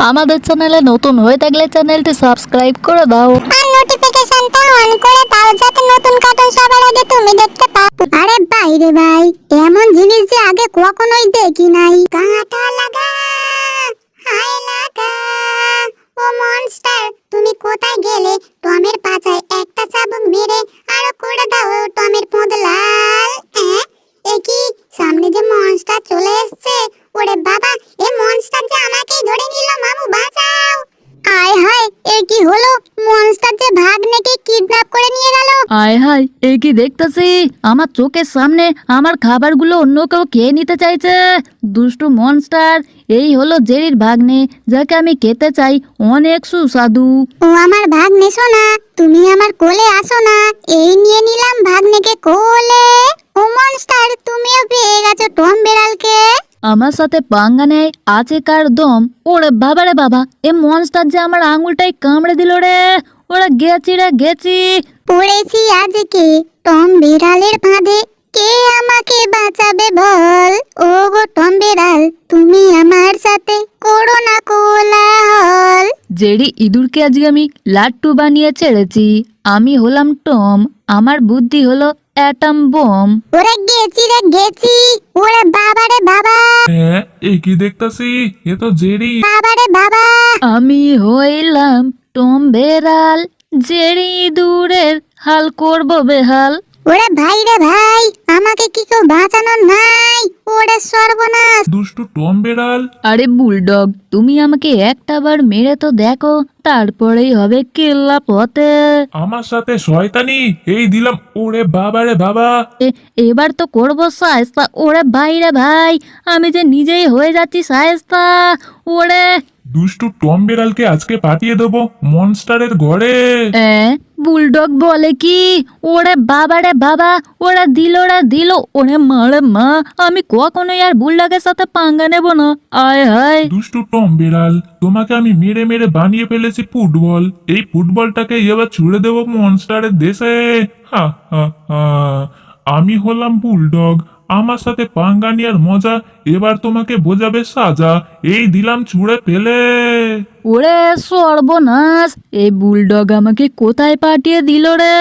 আমাদের চ্যানেলে নতুন হয়ে থাকলে চ্যানেলটি সাবস্ক্রাইব করে দাও আর নোটিফিকেশনটা অন করে দাও যাতে নতুন কার্টুন সবার আগে তুমি দেখতে পাও। আরে ভাই রে ভাই, এমন জিনিস যে আগে কখনোই দেখি নাই। কাঁটা লাগা হায় লাগা, ও মনস্টার তুমি কোথায় গেলে? টমের পাছায় একটা চাবুক মেরে আরো করে দাও টমের পোঁদ লাল। এ কি, সামনে যে মনস্টার চলে এসেছে। ওরে বাবা, এ মনস্টার যে আমাকেই ধরে নিল, মামু বাঁচাও। আয় হায়, এ কি হলো? মনস্টার যে ভাগ্নেকে কিডন্যাপ করে নিয়ে গেল। আয় হায়, এই কি দেখতেছি? আমার চোখের সামনে আমার খাবারগুলো অন্য কেউ খেয়ে নিতে চাইছে। দুষ্টু মনস্টার, এই হলো জেরির ভাগ্নে, যাকে আমি খেতে চাই। অনেক সুস্বাদু। ও আমার ভাগ্নে সোনা, তুমি আমার কোলে আসো না। এই নিয়ে নিলাম ভাগ্নেকে কোলে। ও মনস্টার, তুমিও পেয়ে গেছো টম বিড়ালকে। আমার সাথে পাঙ্গা নেয় আছে কার দম। ওরে বাবা রে বাবা, এ মনস্টার যে আমার আঙুলটাই কামড়ে দিল রে। ওরা গেছি রে গেছি। পড়েছি আজকে টম বিড়ালের ফাঁদে, কে আমাকে বাঁচাবে বল? ও গো টম বিড়াল, তুমি আমার সাথে করো না কোলাহল। জেরি ইঁদুরকে আজকে আমি লাট্টু বানিয়ে ছেড়েছি। আমি হলাম টম, আমার বুদ্ধি হলো অ্যাটম বোম। ওরে গেছি রে গেছি। ওরে বাবা রে বাবা, হ্যাঁ, এ কি দেখতাছি? এ তো জেরি। বাবা রে বাবা। আমি হইলাম টম বেড়াল, জেরি ইঁদুরের হাল করবো বেহাল। ওরে ভাই রে ভাই, আমাকে কি কেউ বাঁচানো নাই? ওরে সর্বনাশ। দুষ্টু টম বেড়াল। আরে বুলডগ, তুমি আমাকে একটা বার মেরে তো দেখো, তারপরেই হবে কেল্লা পথে। আমার সাথে শয়তানি, এই দিলাম। ওরে বাবা রে বাবা। এবার তো করবো সায়স্তা। ওরে ভাই রে ভাই, আমি যে নিজেই হয়ে যাচ্ছি সায়স্তা। ওরে দুষ্টু টম বেড়ালকে আজকে পাঠিয়ে দেবো মনস্টারের ঘরে। বুলডগ বলে কি? ওরে বাবা রে বাবা, ওরা দিল। ওরে মারে মা, আমি কখনোই আর বুলডগের সাথে পাঙ্গা নেব না। আয় হায়। দুষ্টু টম বেড়াল, তোমাকে আমি মেরে মেরে বানিয়ে ফেলেছি ফুটবল। এই ফুটবলটাকে এবার ছুড়ে দেবো মনস্টারের দেশে। হা হা হা। আমি হলাম বুলডগ, আমার সাথে পাঙ্গা নেওয়ার মজা এবার তোমাকে বোঝাবে সাজা। এই দিলাম ছুঁড়ে ফেলে। ওরে সর্বনাশ, এই বুলডগ আমাকে কোথায় পাঠিয়ে দিল রে?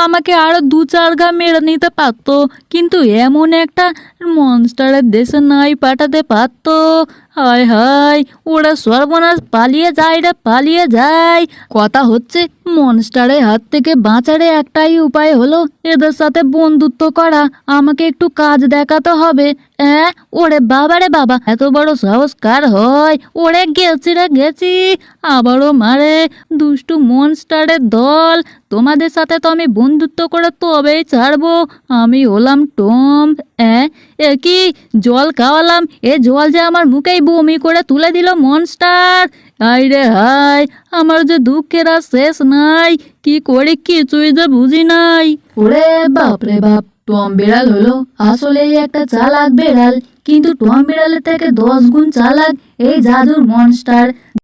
আমাকে আরো দু চার ঘা মেরে নিতে পারতো, কিন্তু এমন একটা মনস্টারের দেশে নাই পাঠাতে পারতো। হায় হায়, ওরা সর্বনাশ, পালিয়ে যায় রে পালিয়ে যায়। কথা হচ্ছে মনস্টারের হাত থেকে বাঁচারে একটাই উপায় হলো এদের সাথে বন্ধুত্ব করা। আমাকে একটু কাজ দেখাতে হবে। ওরে বাবা রে বাবা, এত বড় সাহস কার হয়? ওরে গেছি রে গেছি, আবারও মারে। দুষ্টু মনস্টারের দল, তোমাদের সাথে তো আমি বন্ধুত্ব করে তবেই ছাড়বো। আমি হলাম টম। এ কি জল খাওয়ালাম, এ জল যে আমার মুখেই বমি করে তুলে দিল মনস্টার। হায় রে হায়, আমার যে দুঃখের আর শেষ নাই। কি করি কিছুই যে বুঝি নাই। ওরে বাপ রে বাপ, টম বিড়াল হলো আসলেই একটা চালাক বিড়াল, কিন্তু টম বিড়ালের থেকে 10 গুণ চালাক এই জাদুর মনস্টার।